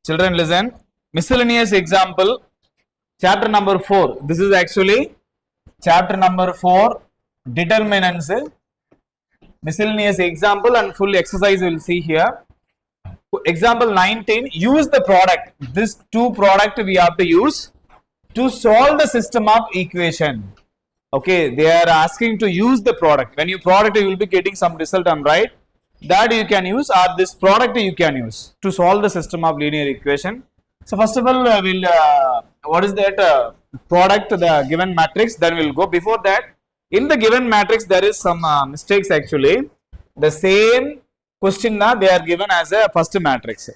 Children listen. Miscellaneous example, chapter number 4. This is actually chapter number 4, determinants. Miscellaneous example and full exercise we will see here. Example 19, use the product. This two product we have to use to solve the system of equation. Okay, they are asking to use the product. When you product, you will be getting some result on right. That you can use, or this product you can use to solve the system of linear equation. So first of all, we'll what is that product, the given matrix. Then we'll go. Before that, in the given matrix there is some mistakes actually. The same question now they are given as a first matrix.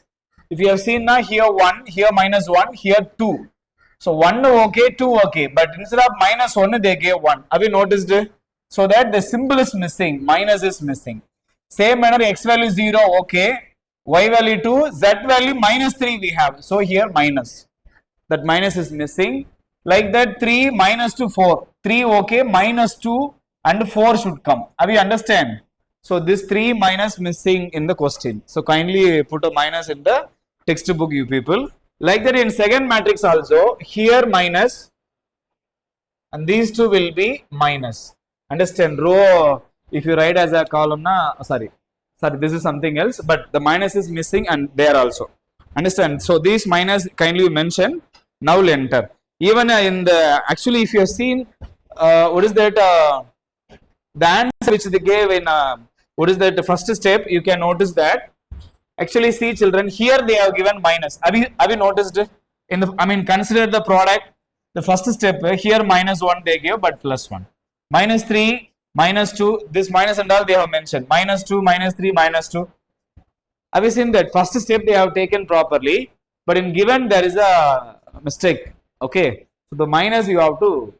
If you have seen now, here 1, here minus 1, here 2. So 1 okay, 2 okay, but instead of minus 1 they gave 1. Have you noticed? So that the symbol is missing, minus is missing. Same manner, x value 0 okay, y value 2, z value minus 3 we have. So here minus, that minus is missing. Like that 3 minus to 4, 3 okay, minus 2 and 4 should come. Have you understand? So this 3 minus missing in the question. So kindly put a minus in the textbook, you people. Like that in second matrix also, here minus and these two will be minus. Understand? Row, if you write as a column, sorry, this is something else, but the minus is missing and there also. Understand? So these minus kindly mention. Now we'll enter. Even in the, actually if you have seen, what is that, the answer which they gave in, what is that, the first step, you can notice that. Actually see children, here they have given minus. Have you noticed? In the, I mean, consider the product, the first step, here minus 1 they gave, but plus 1. Minus 3, minus 2, this minus and all they have mentioned. Minus 2, minus 3, minus 2. Have you seen that? First step they have taken properly, but in given there is a mistake. Okay. So the minus you have to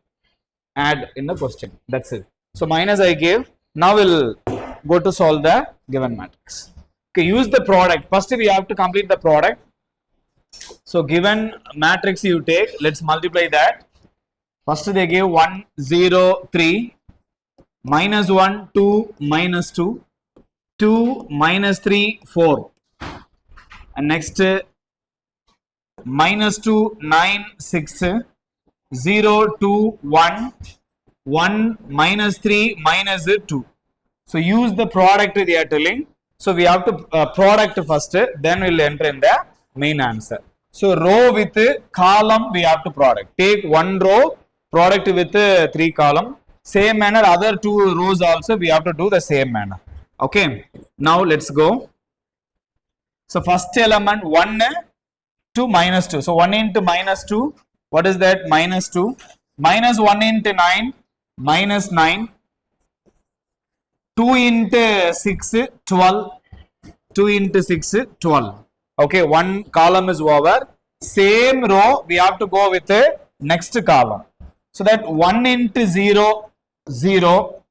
add in the question. That's it. So minus I gave. Now we'll go to solve the given matrix. Okay, use the product. First we have to complete the product. So given matrix you take, let's multiply that. First they gave 1, 0, 3, minus 1, 2, minus 2, 2, minus 3, 4. And next minus 2, 9, 6, 0, 2, 1, 1, minus 3, minus 2. So use the product they are telling. So we have to product first, then we'll enter in the main answer. So row with column we have to product. Take one row, product with 3 column. Same manner, other 2 rows also we have to do the same manner. Okay. Now let's go. So first element 1 to minus 2. So 1 into minus 2. What is that? Minus 2. Minus 1 into 9. Minus 9. 2 into 6, 12. 2 into 6, 12. Okay, one column is over. Same row, we have to go with the next column. So that 1 into 0, 0.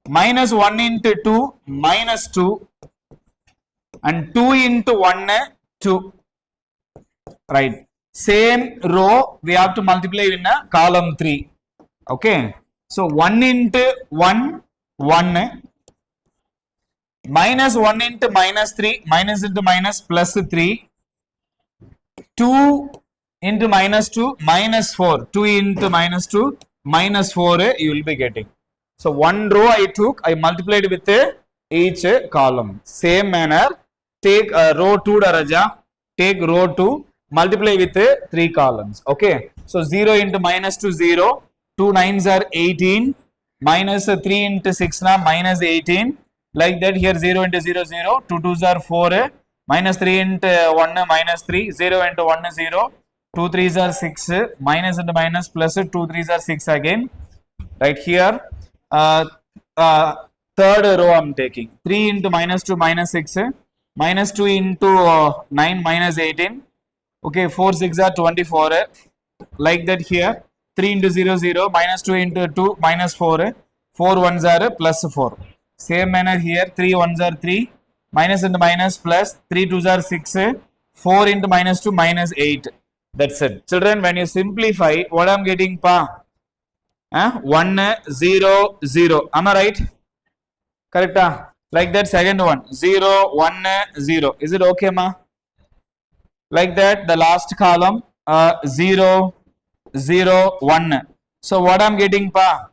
Minus 1 into 2, minus 2. And 2 into 1, 2. Right. Same row, we have to multiply in a column 3. Okay. So 1 into 1, 1, minus 1 into minus 3, minus into minus plus 3, 2 into minus 2, minus 4, 2 into minus 2, minus 4 you will be getting. So one row I took, I multiplied with each column. Same manner, take row 2 daraja, take row 2, multiply with 3 columns. Okay. So 0 into minus 2, 0, 2 9s are 18, minus 3 into 6 na minus 18. Like that here 0 into 0, 0, 2 2s are 4, minus 3 into 1, minus 3, 0 into 1 is 0, 2 3s are 6, minus into minus plus 2 3s are 6 again. Right here, third row I am taking, 3 into minus 2, minus 6, minus 2 into 9, minus 18, okay, 4 6 are 24, like that here, 3 into 0, 0, minus 2 into 2, minus 4, 4 1s are plus 4. Same manner here, 3 1s are 3, minus into minus plus, 3 2s are 6, 4 into minus 2, minus 8. That's it. Children, when you simplify, what I am getting pa? 1 0 0. Am I right? Correct? Like that second one, 0 1 0. Is it okay, ma? like that. The last column 0, 0, 1. So what I'm getting, pa?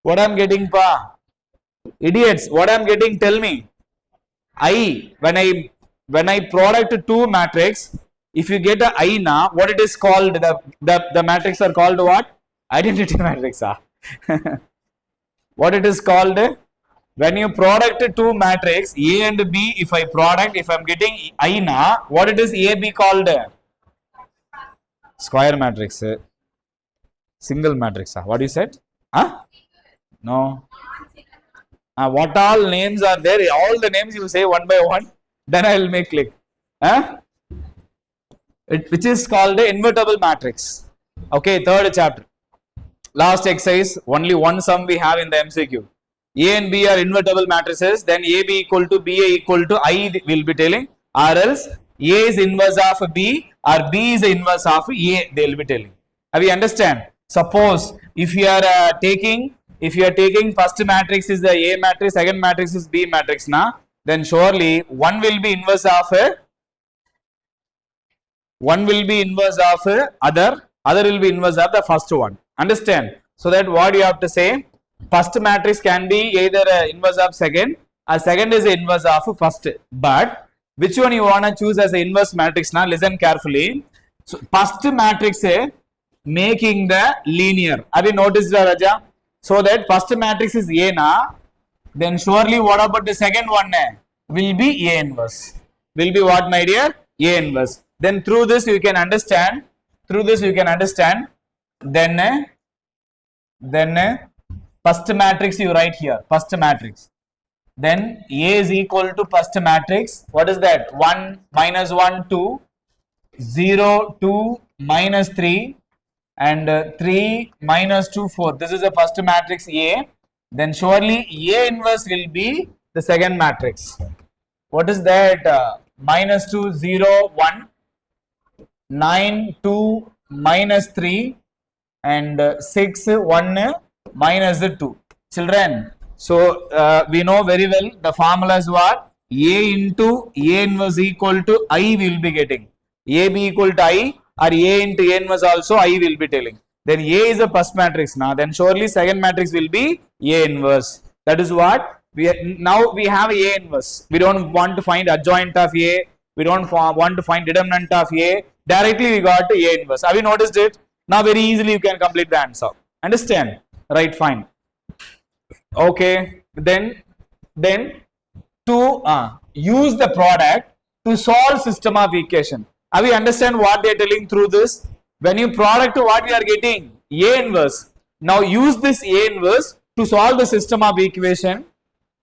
What I'm getting, pa? Idiots, what I'm getting, tell me. When I product two matrix, if you get a I na, what it is called, the matrix are called what? Identity matrix. What it is called? When you product two matrix A and B, if I'm getting I na, what it is A B called? Square matrix. Single matrix. What you said? No. What all names are there? All the names you say one by one. Then I will make click. Which is called the invertible matrix. Okay, third chapter. Last exercise, only one sum we have in the MCQ. A and B are invertible matrices, then AB equal to BA equal to I will be telling, or else A is inverse of B or B is the inverse of A, they will be telling. Have you understand? Suppose if you are taking first matrix is the A matrix, second matrix is B matrix, then surely one will be inverse of other will be inverse of the first one. Understand? So that what you have to say, first matrix can be either inverse of second or second is inverse of first. But which one you want to choose as the inverse matrix now? Listen carefully. So first matrix making the linear. Have you noticed, Raja? So that first matrix is A na, then surely what about the second one? Will be A inverse. Will be what, my dear? A inverse. Then through this you can understand. Then first matrix you write here. First matrix. Then A is equal to first matrix. What is that? 1 minus 1 2, 0 2 minus 3 and 3 minus 2 4. This is the first matrix A. Then surely A inverse will be the second matrix. What is that? Minus 2 0 1, 9 2 minus 3 and 6 1 minus 2. Children, so we know very well the formula is what? A into A inverse equal to I will be getting. AB equal to I or A into A inverse also I will be telling. Then A is a first matrix now. Then surely second matrix will be A inverse. That is what now we have A inverse. We don't want to find adjoint of A. We don't want to find determinant of A. Directly we got A inverse. Have you noticed it? Now very easily you can complete the answer. Understand? Right, fine. Okay. Then to use the product to solve system of equation. Have you understand what they are telling through this? When you product, what we are getting? A inverse. Now use this A inverse to solve the system of equation.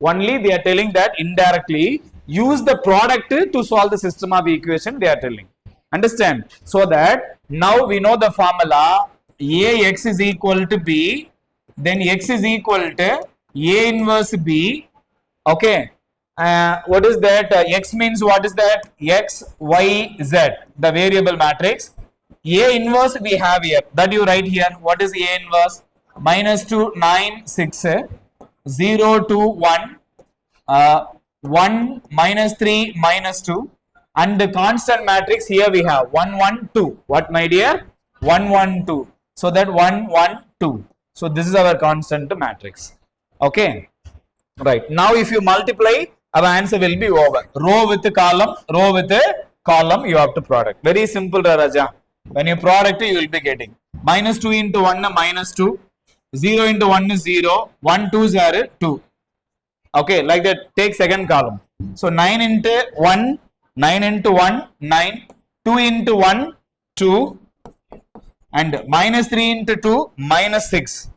Only they are telling that indirectly use the product to solve the system of equation they are telling. Understand? So that now we know the formula Ax is equal to B, then x is equal to A inverse B. Okay. What is that? X means what is that? X, Y, Z, the variable matrix. A inverse we have here. That you write here. What is A inverse? Minus 2, 9, 6, 0, 2, 1, 1, minus 3, minus 2. And the constant matrix here we have 1, 1, 2. What, my dear? 1, 1, 2. So that 1, 1, 2. So this is our constant matrix. Okay. Right. Now if you multiply, our answer will be over. Row with the column, row with the column you have to product. Very simple, Raja. When you product, you will be getting minus 2 into 1 minus 2, 0 into 1 is 0, 1 2 are 2. Okay, like that. Take second column. So 9 into 1, 9 into 1, 9, 2 into 1, 2, and minus 3 into 2, minus 6.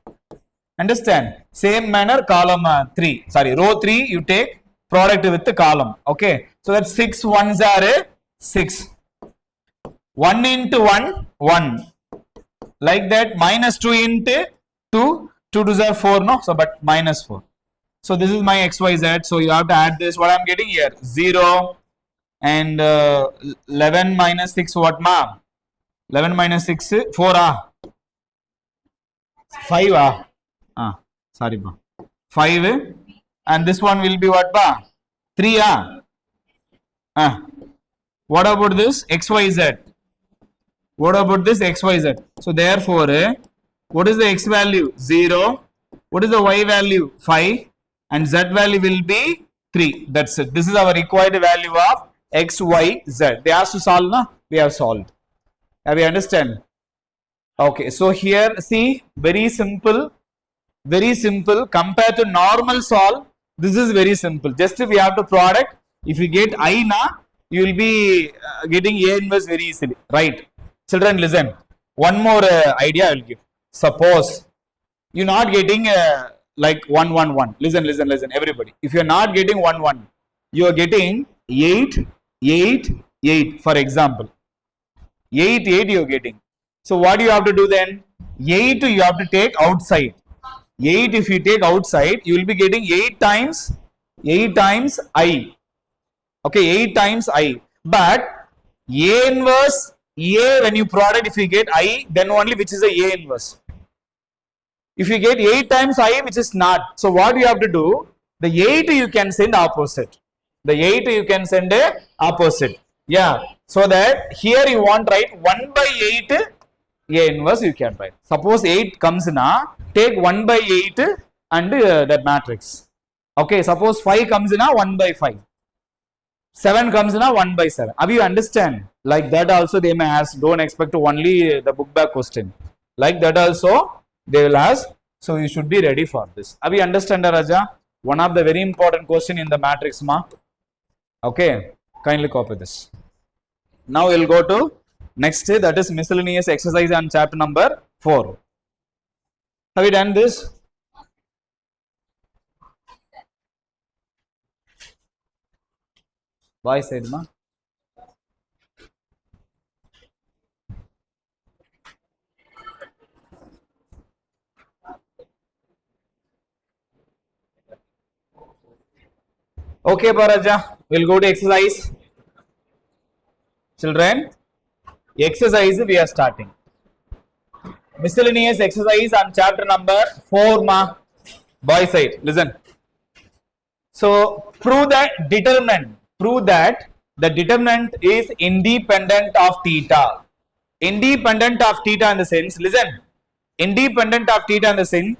Understand? Same manner, column 3, sorry, row 3, you take product with the column. Okay, so that 6 ones are 6. 1 into 1, 1. Like that, minus 2 into 2, 2 2s are 4, no? So, but minus 4. So, this is my XYZ. So, you have to add this. What I am getting here? 0 and 11 minus 6, what ma? 11 minus 6, 4 5 sorry ma. 5 and this one will be what ba? 3 What about this xyz? What about this xyz? So therefore what is the x value? 0. What is the y value? 5. And z value will be 3. That's it. This is our required value of x, y, z. They asked to solve, na? We have solved. Have you understand? Okay, so here see, very simple compared to normal solve. This is very simple. Just we have to product. If you get I na, you will be getting A inverse very easily, right? Children, listen. One more idea I will give. Suppose you are not getting like 1 1 1. Listen, everybody. If you are not getting 1 1, you are getting 8 8 8. For example, 8 8 you are getting. So what do you have to do then? 8 you have to take outside. 8 if you take outside, you will be getting 8 times I. Okay, 8 times I. But A inverse A, when you product, if you get I, then only which is the A inverse. If you get 8 times I, which is not. So what you have to do? The 8 you can send opposite. The 8 you can send a opposite. Yeah. So that here you want write 1 by 8 A inverse you can write. Suppose 8 comes na, take 1 by 8 and that matrix. Okay. Suppose 5 comes na, 1 by 5. 7 comes na, 1 by 7. Have you understand? Like that also they may ask. Don't expect to only the book back question. Like that also they will ask. So you should be ready for this. Have you understand, Raja? One of the very important question in the matrix mark. Okay. Kindly copy this. Now we'll go to next, that is miscellaneous exercise on chapter number 4. Have you done this? Why said ma? Okay, Paraja, we'll go to exercise. Children, exercise we are starting. Miscellaneous exercise on chapter number 4 ma. Boy side, listen. So prove that the determinant is independent of theta. Independent of theta in the sense, listen. Independent of theta in the sense,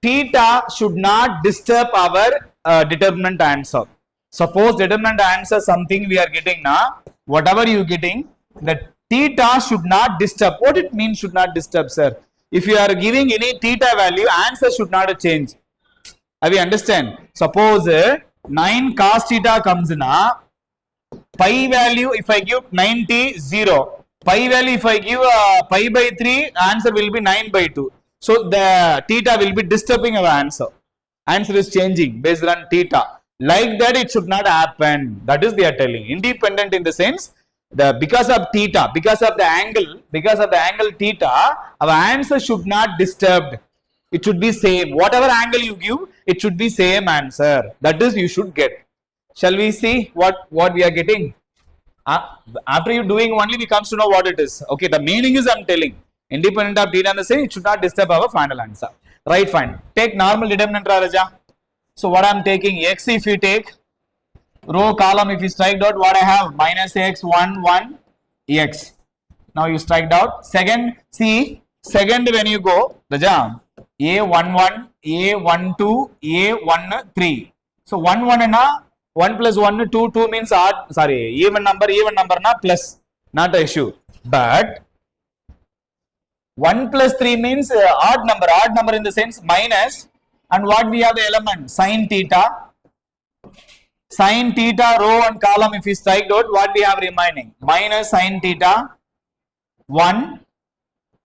theta should not disturb our determinant answer. Suppose determinant answer something we are getting now, whatever you getting, the theta should not disturb. What it means should not disturb, sir? If you are giving any theta value, answer should not change. Have you understand? Suppose 9 cos theta comes na, pi value if I give 90 0, pi value if I give pi by 3, answer will be 9 by 2. So the theta will be disturbing our answer. Answer is changing based on theta. Like that it should not happen. That is they are telling. Independent in the sense, because of theta, because of the angle theta, our answer should not disturbed. It should be same. Whatever angle you give, it should be same answer. That is you should get. Shall we see what we are getting? After you doing only, we comes to know what it is. Okay, the meaning is I'm telling. Independent of theta and the same, it should not disturb our final answer. Right, fine. Take normal determinant, Raja. So what I'm taking, x if you take, row column if you strike out, what I have? Minus x, 1, 1, x. Now you strike out. Second, see, second when you go, Raja, a 1, 1, a 1, 2, a 1, 3. So 1, 1 na, 1 plus 1, 2, 2 means odd, sorry, even number na plus, not an issue. But 1 plus 3 means odd number in the sense minus, and what we have the element? Sin theta, row and column if we strike out, what we have remaining? Minus sin theta, 1,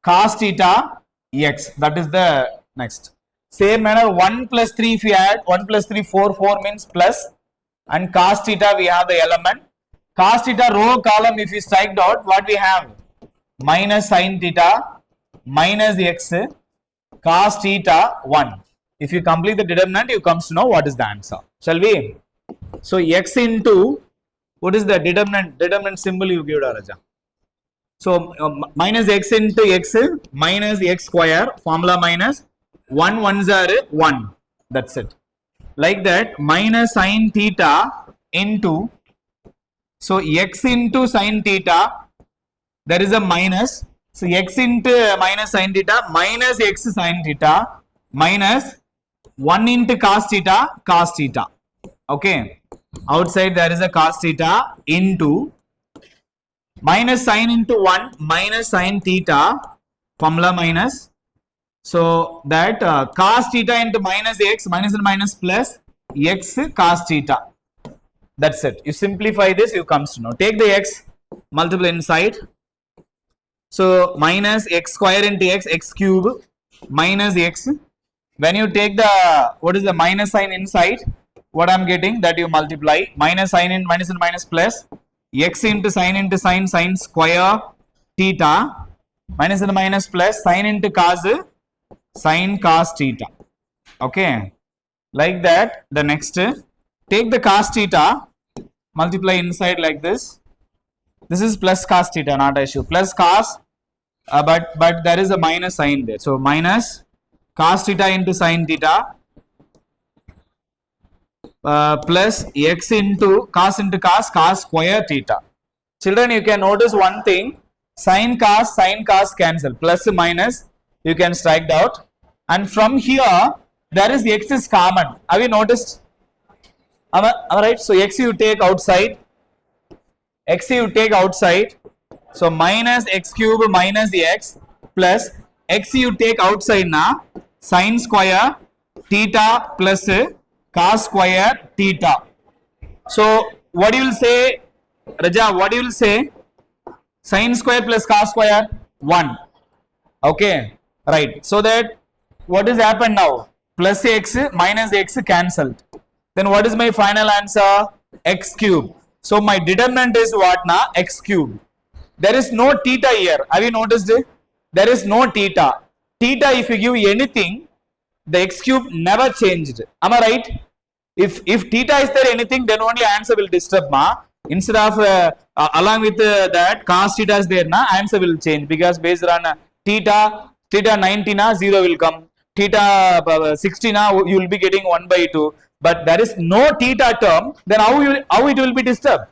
cos theta, x. That is the next. Same manner, 1 plus 3 if we add, 1 plus 3, 4, 4 means plus, and cos theta we have the element. Cos theta row column if we strike out, what we have? Minus sin theta, minus x, cos theta 1. If you complete the determinant, you comes to know what is the answer. Shall we? So x into, what is the determinant symbol you give, Raja? So minus x into x minus x square, formula minus 1 ones are 1. That's it. Like that, minus sin theta into So x into sin theta, there is a minus. So x into minus sin theta minus x sin theta minus 1 into cos theta cos theta. Okay, outside there is a cos theta into minus sin into 1 minus sin theta, formula minus. So that cos theta into minus x minus and minus plus x cos theta. That's it. You simplify this, you comes to know. Take the x, multiply inside. So minus x square into x, x cube minus x. When you take the, what is the minus sign inside, what I'm getting, that you multiply. Minus sign in minus and minus plus x into sine sin square theta minus and minus plus sin into cos sin cos theta. Okay, like that. The next, take the cos theta, multiply inside like this. This is plus cos theta, not issue. Plus cos, but there is a minus sign there. So minus cos theta into sin theta plus x into cos cos square theta. Children, you can notice one thing. Sin cos cancel. Plus minus you can strike out. And from here there is x is common. Have you noticed? Am I right? So x you take outside. X you take outside. So minus x cube minus x plus x you take outside na sin square theta plus cos square theta. So what you will say, Raja? What you will say? Sin square plus cos square 1. Okay, right. So that what has happened now? Plus x minus x cancelled. Then what is my final answer? X cube. So my determinant is what na? X cube. There is no theta here. Have you noticed it? There is no theta. Theta, if you give anything, the x cube never changed. Am I right? If theta is there anything, then only answer will disturb ma. Instead of along with that cos theta is there na, answer will change, because based on theta 90 na 0 will come. Theta 60 na you will be getting 1 by 2. But there is no theta term, then how it will be disturbed?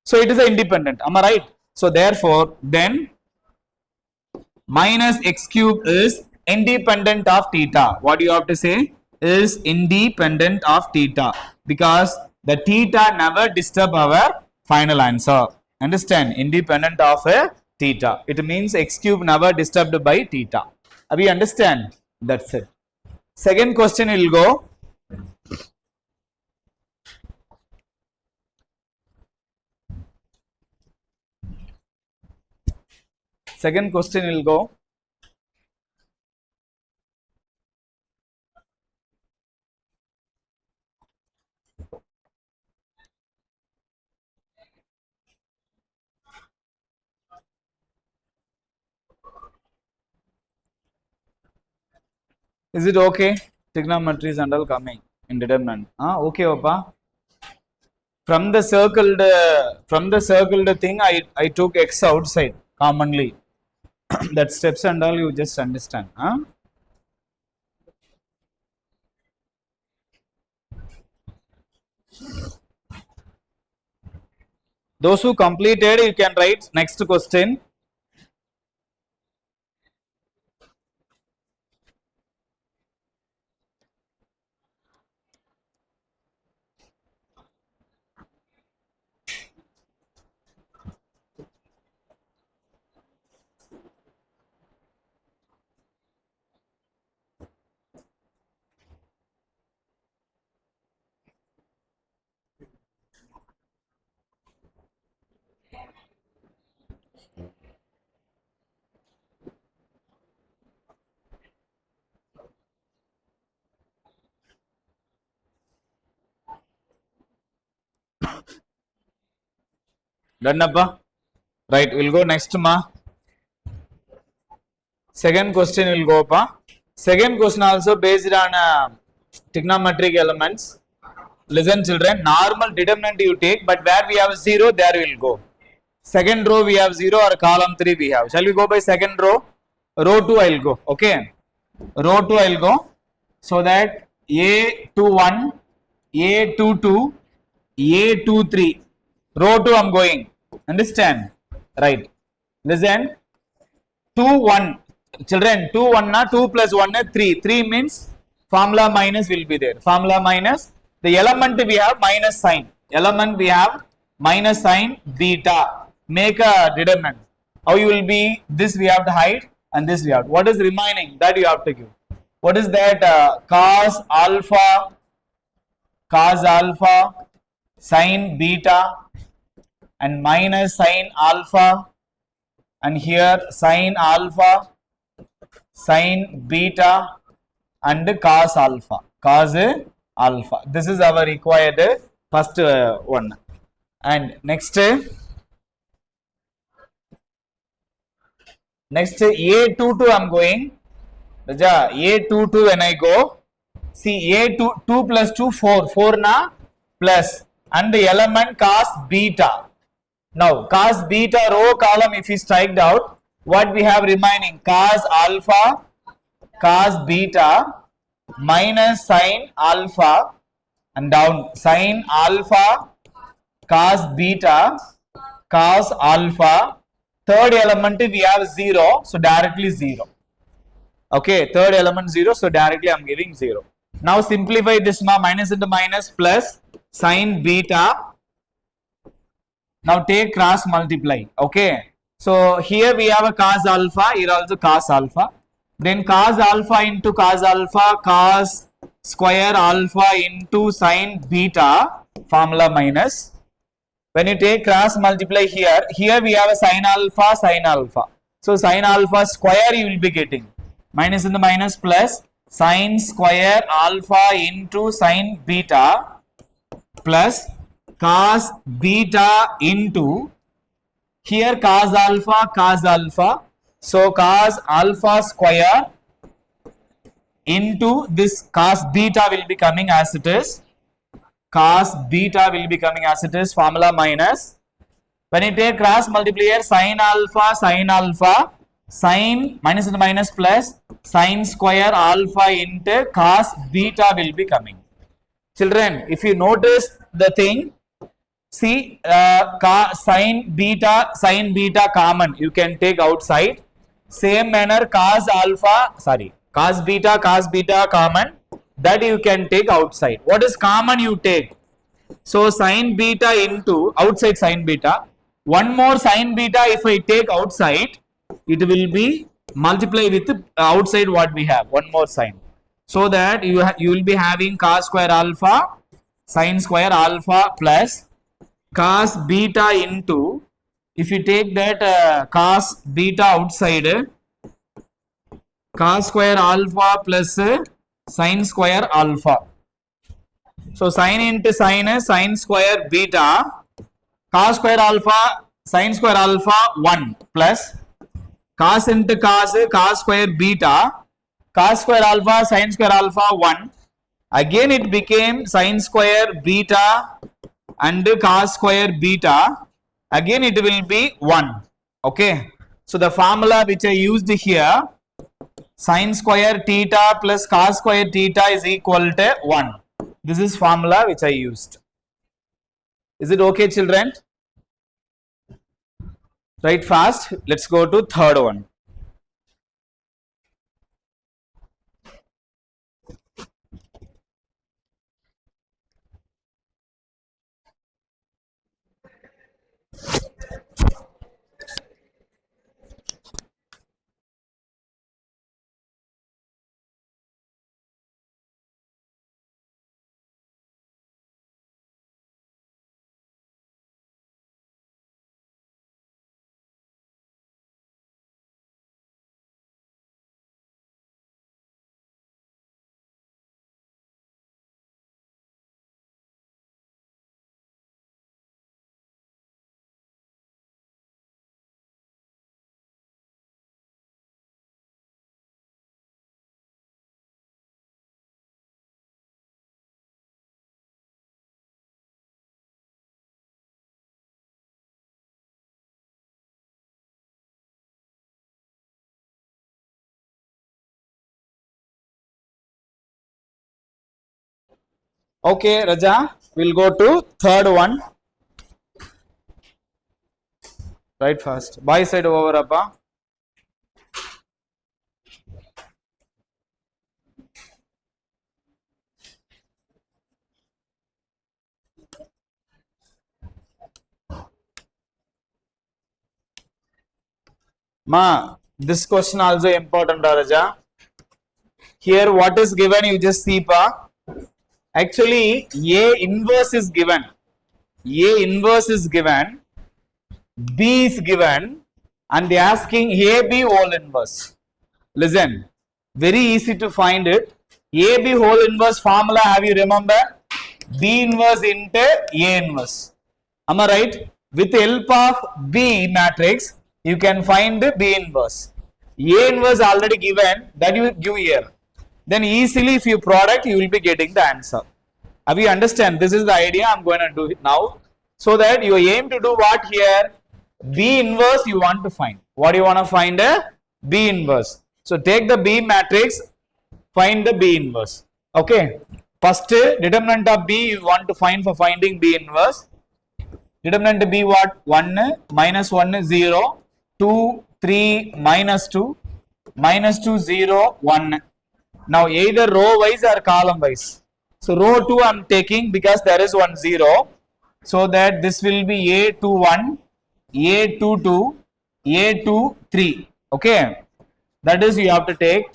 So it is independent. Am I right? So therefore then minus x cube is independent of theta. What you have to say is independent of theta, because the theta never disturb our final answer. Understand? Independent of a theta. It means x cube never disturbed by theta. We understand? That's it. Second question will go. Second question will go. Is it okay? Trigonometries and all coming in determinant. Okay, Opa. From the circled thing, I took x outside commonly. That steps and all you just understand. Those who completed, you can write next question. Done, Appa? Right, we'll go next, ma. Second question will go, Appa. Second question also based on trigonometric elements. Listen, children, normal determinant you take, but where we have 0, there will go. Second row we have 0 or column 3 we have. Shall we go by second row? Row 2 I will go. Okay. Row 2 I will go. So that A21, A22, A23. Row 2 I'm going. Understand? Right. Listen. 2, 1. Children, 2, 1 na 2 plus 1 na 3. 3 means formula minus will be there. Formula minus. The element we have minus sign. Element we have minus sign beta. Make a determinant. How you will be? This we have to hide and this we have. What is remaining? That you have to give. What is that? Cos alpha, sin beta, and minus sin alpha, and here sin alpha, sin beta, and cos alpha. This is our required first one. And next A22 I'm going. Raja, A22 when I go, see A2 plus 2 4 na plus and the element cos beta. Now cos beta row column if is striked out, what we have remaining? Cos alpha, cos beta minus sin alpha and down sin alpha, cos beta, cos alpha. Third element we have 0, so directly 0. Okay, third element 0, so directly I am giving 0. Now simplify this minus into minus plus sin beta. Now take cross multiply. Okay, so here we have a cos alpha, here also cos alpha. Then cos alpha into cos alpha, cos square alpha into sin beta, formula minus. When you take cross multiply here we have a sin alpha. So sin alpha square you will be getting. Minus in the minus plus sin square alpha into sin beta plus cos beta into here cos alpha. So cos alpha square into this cos beta will be coming as it is. Cos beta will be coming as it is, formula minus. When you take cross multiplier, sin alpha, sin minus into minus plus sin square alpha into cos beta will be coming. Children, if you notice the thing, see sin beta common you can take outside. Same manner cos beta common, that you can take outside. What is common you take? So sin beta into outside sin beta. One more sin beta if I take outside, it will be multiply with outside what we have. One more sign. So that you will be having cos square alpha, sin square alpha plus cos beta into, if you take that cos beta outside, cos square alpha plus sin square alpha. So sin into sin square beta, cos square alpha, sin square alpha 1 plus cos into cos square beta, cos square alpha, sin square alpha 1. Again it became sin square beta and cos square beta. Again it will be 1. Okay. So the formula which I used here, sin square theta plus cos square theta is equal to 1. This is formula which I used. Is it okay, children? Write fast. Let's go to third one. Okay, Raja, we'll go to third one. Write fast. Boy side over appa. Ma, this question also important, Raja. Here, what is given? You just see, pa. Actually, A inverse is given. A inverse is given. B is given, and they asking AB whole inverse. Listen, very easy to find it. AB whole inverse formula, have you remember? B inverse into A inverse. Am I right? With the help of B matrix, you can find the B inverse. A inverse already given, that you give here. Then easily if you product, you will be getting the answer. Have you understand? This is the idea I am going to do it now. So that you aim to do what here? B inverse you want to find. What do you want to find? A B inverse. So take the B matrix, find the B inverse. Okay. First determinant of B you want to find for finding B inverse. Determinant B what? 1, minus 1, 0, 2, 3, minus 2, minus 2, 0, 1. Now either row wise or column wise. So row 2 I am taking because there is 1 0. So that this will be A21, A22, A23. Okay. That is you have to take.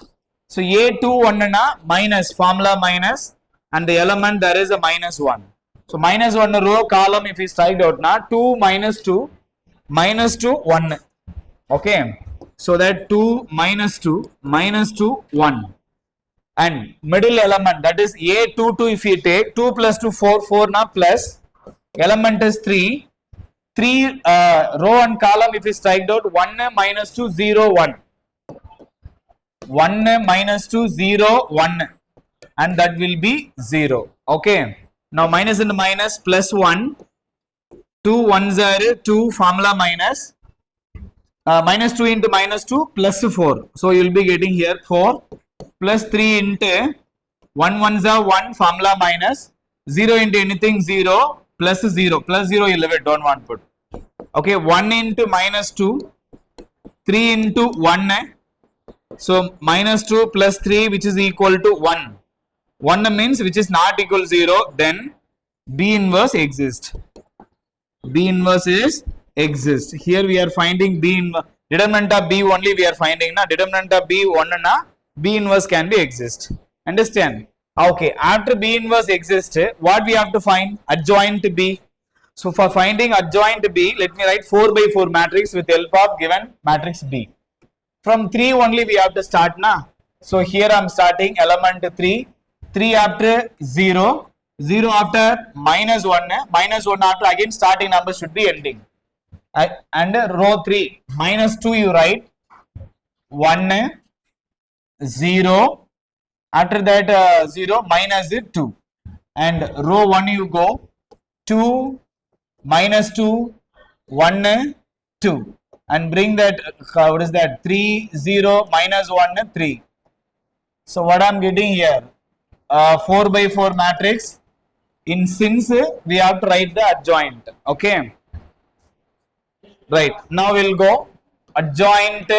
So A21 na minus, formula minus, and the element there is a minus 1. So minus 1 row column if we strike out na 2 minus 2, minus 2, 1. Okay. So that 2 minus 2, minus 2, 1. And middle element that is A22 if you take 2 plus 2 4 4 na plus element is 3 row and column if you strike out 1 minus 2 0 1 1 minus 2 0 1 and that will be 0. Okay. Now minus into minus plus 1 2 1s are 2 formula minus minus 2 into minus 2 plus 4. So you will be getting here 4 plus 3 into 1 1s are 1 formula minus 0 into anything 0 plus 0 plus 0 you leave it, don't want put. Okay, 1 into minus 2 3 into 1. So minus 2 plus 3 which is equal to 1. 1 means which is not equal to 0, then B inverse exists. B inverse is exists. Here we are finding B inverse. Determinant of B only we are finding na. Determinant of B 1 na. B inverse can be exist. Understand? Okay. After B inverse exists, what we have to find? Adjoint B. So for finding adjoint B, let me write 4 by 4 matrix with help of given matrix B. From 3 only we have to start na. So here I am starting element 3. 3 after 0. 0 after minus 1. Minus 1 after again starting number should be ending. And row 3 minus 2 you write 1 0 after that 0 minus 2 and row 1 you go 2 minus 2 1 2 and bring that what is that 3 0 minus 1 3. So what I am getting here 4 by 4 matrix. In since we have to write the adjoint. Okay. Right. Now we'll go adjoint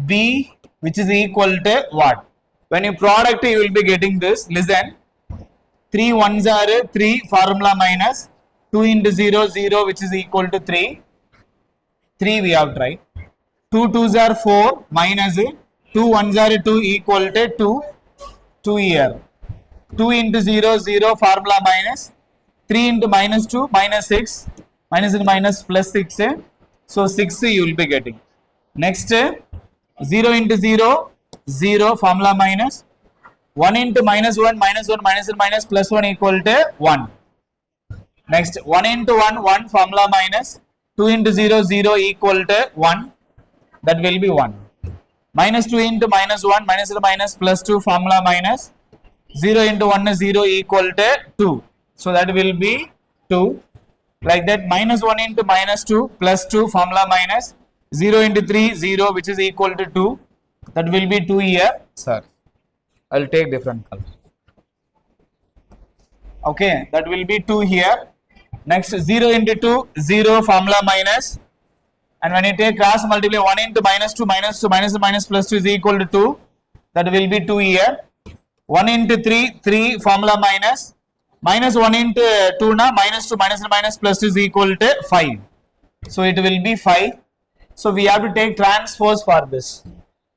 B which is equal to what? When you product you will be getting this. Listen. 3 1s are 3 formula minus 2 into 0 0 which is equal to 3. 3 we have to write. 2 2s are 4 minus 2 1s are 2 equal to 2 here. 2 into 0 0 formula minus 3 into minus 2 minus 6 minus into minus plus 6. So 6 you will be getting. Next 0 into 0 0 formula minus 1 into minus 1 minus 1 minus minus plus 1 equal to 1. Next 1 into 1 1 formula minus 2 into 0 0 equal to 1, that will be 1. Minus 2 into minus 1 minus minus plus 2 formula minus 0 into 1 is 0 equal to 2. So that will be 2. Like that minus 1 into minus 2 plus 2 formula minus 0 into 3 0 which is equal to 2. That will be 2 here. Sir, I will take different color. Okay, that will be 2 here. Next 0 into 2 0 formula minus And when you take cross multiply, 1 into minus 2 minus 2 minus minus plus 2 is equal to 2. That will be 2 here. 1 into 3, 3 formula minus. Minus 1 into 2 na minus 2 minus minus plus 2 is equal to 5. So it will be 5. So we have to take transpose for this.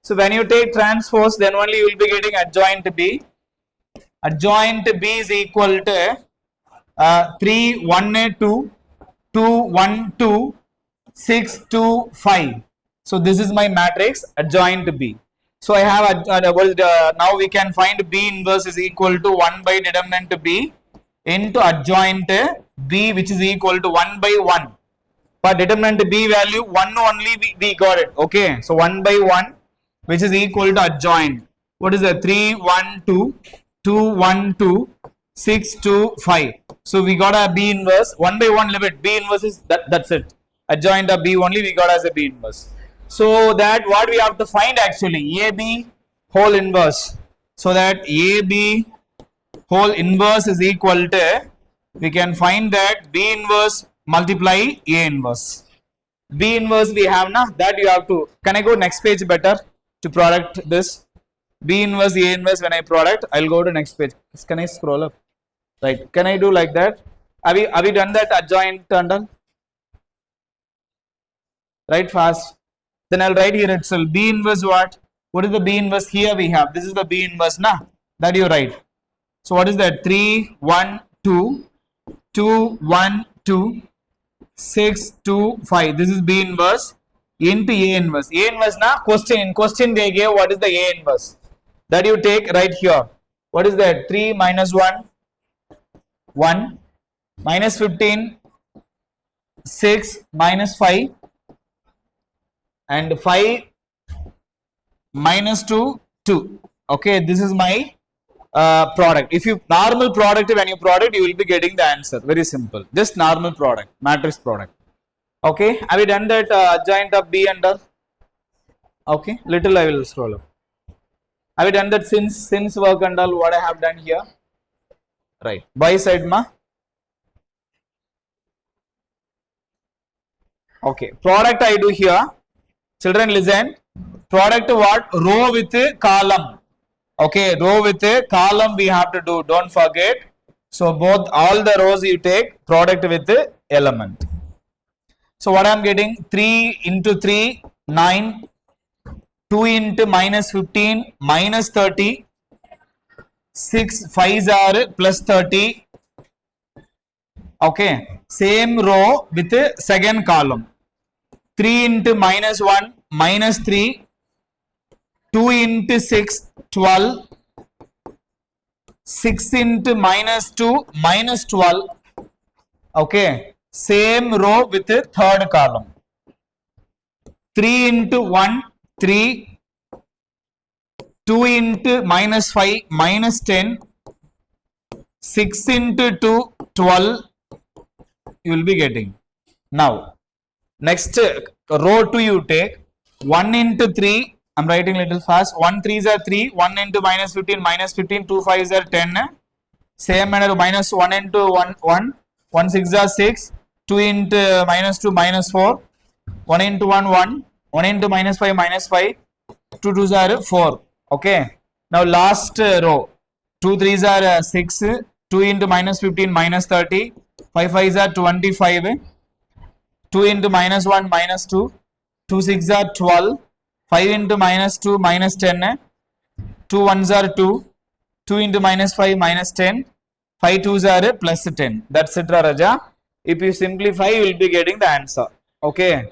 So when you take transpose, then only you will be getting adjoint B. Adjoint B is equal to 3, 1, 2, 2, 1, 2, 6, 2, 5. So this is my matrix adjoint B. So I have now we can find B inverse is equal to 1 by determinant B into adjoint B, which is equal to 1 by 1. For determinant B value 1 only we got it. Okay, so 1 by 1, which is equal to adjoint. What is that? 3, 1, 2, 2, 1, 2, 6, 2, 5. So we got a B inverse. 1 by 1 limit. B inverse is that's it. Adjoint of B only we got as a B inverse. So that what we have to find actually AB whole inverse. So that AB whole inverse is equal to, we can find that B inverse multiply A inverse. B inverse we have now, that you have to, can I go next page better to product this? B inverse A inverse, when I product, I'll go to next page. Can I scroll up? Right, can I do like that? Have we done that adjoint and right fast? Then I'll write here itself B inverse what? What is the B inverse? Here we have, this is the B inverse na, that you write. So what is that? 3, 1, 2, 2, 1, 2, 6, 2, 5. This is B inverse into A inverse. A inverse na question. In question they gave what is the A inverse. That you take right here. What is that? 3 minus 1, 1, minus 15, 6, minus 5, and 5 minus 2, 2. Okay, this is my product. If you normal product, when you product, you will be getting the answer. Very simple. Just normal product, matrix product. Okay, have you done that adjoint of B and all? Okay, little I will scroll up. Have you done that since work and all? What I have done here? Right. By side ma. Okay, product I do here. Children listen. Product what? Row with column. Okay, row with column we have to do. Don't forget. So both all the rows you take product with element. So what I am getting? 3 into 3, 9. 2 into minus 15, minus 30. 6 5s are plus 30. Okay, same row with second column. 3 into minus 1, minus 3. 2 into 6, 12. 6 into minus 2, minus 12. Okay, same row with the third column. 3 into 1, 3. 2 into minus 5, minus 10. 6 into 2, 12. You will be getting. Now, next row 2 you take. 1 into 3. I am writing little fast. 1 3s are 3. 1 into minus 15, minus 15. 2 5s are 10. Same manner, minus 1 into 1, 1. 1 6 are 6. 2 into minus 2, minus 4. 1 into 1, 1. 1 into minus 5, minus 5. 2 2s are 4. Okay. Now last row. 2 3s are 6. 2 into minus 15, minus 30. 5 5s are 25. 2 into minus 1, minus 2. 2 6 are 12. 5 into minus 2, minus 10. 2 1s are 2. 2 into minus 5, minus 10. 5 2s are plus 10. That's it, Raja. If you simplify, you will be getting the answer. Okay.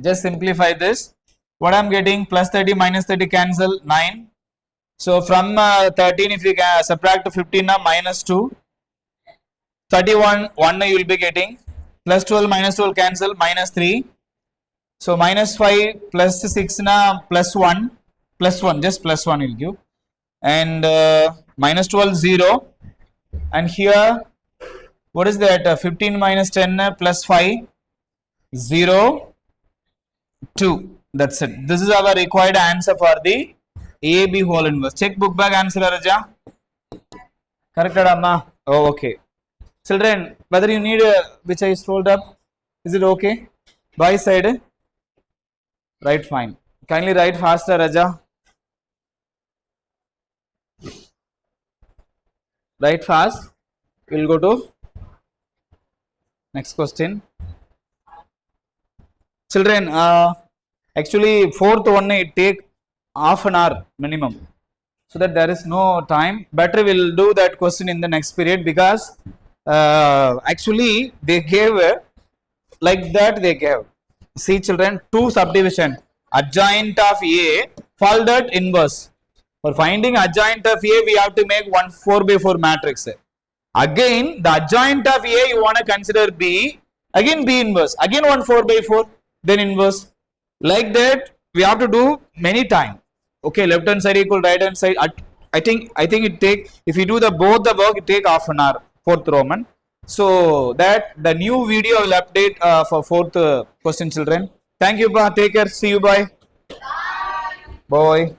Just simplify this. What I am getting? Plus 30, minus 30 cancel, 9. So from 13, if you can subtract 15, minus 2. 31, 1 you will be getting. Plus 12, minus 12 cancel, minus 3. So minus 5 plus 6 na plus 1, just plus 1 will give. And minus 12, 0. And here, what is that? 15 minus 10 plus 5, 0, 2. That's it. This is our required answer for the AB whole inverse. Check book bag answer, Raja. Corrected, Amma? Oh, okay. Children, whether you need which I scrolled up, is it okay? By side, right, fine. Kindly write faster, Raja. Write fast. We'll go to next question. Children, actually fourth one it take half an hour minimum, so that there is no time. Better we'll do that question in the next period, because actually they gave like that they gave. See children, two subdivision, adjoint of A folded inverse. For finding adjoint of A, we have to make one 4x4 matrix. Again, the adjoint of A you want to consider B, again B inverse, again one 4x4, then inverse. Like that we have to do many times. Okay, left hand side equal right hand side. I think it take, if you do the both the work, it take half an hour, fourth Roman. So that the new video will update for fourth question, children. Thank you, take care, see you, bye. Bye.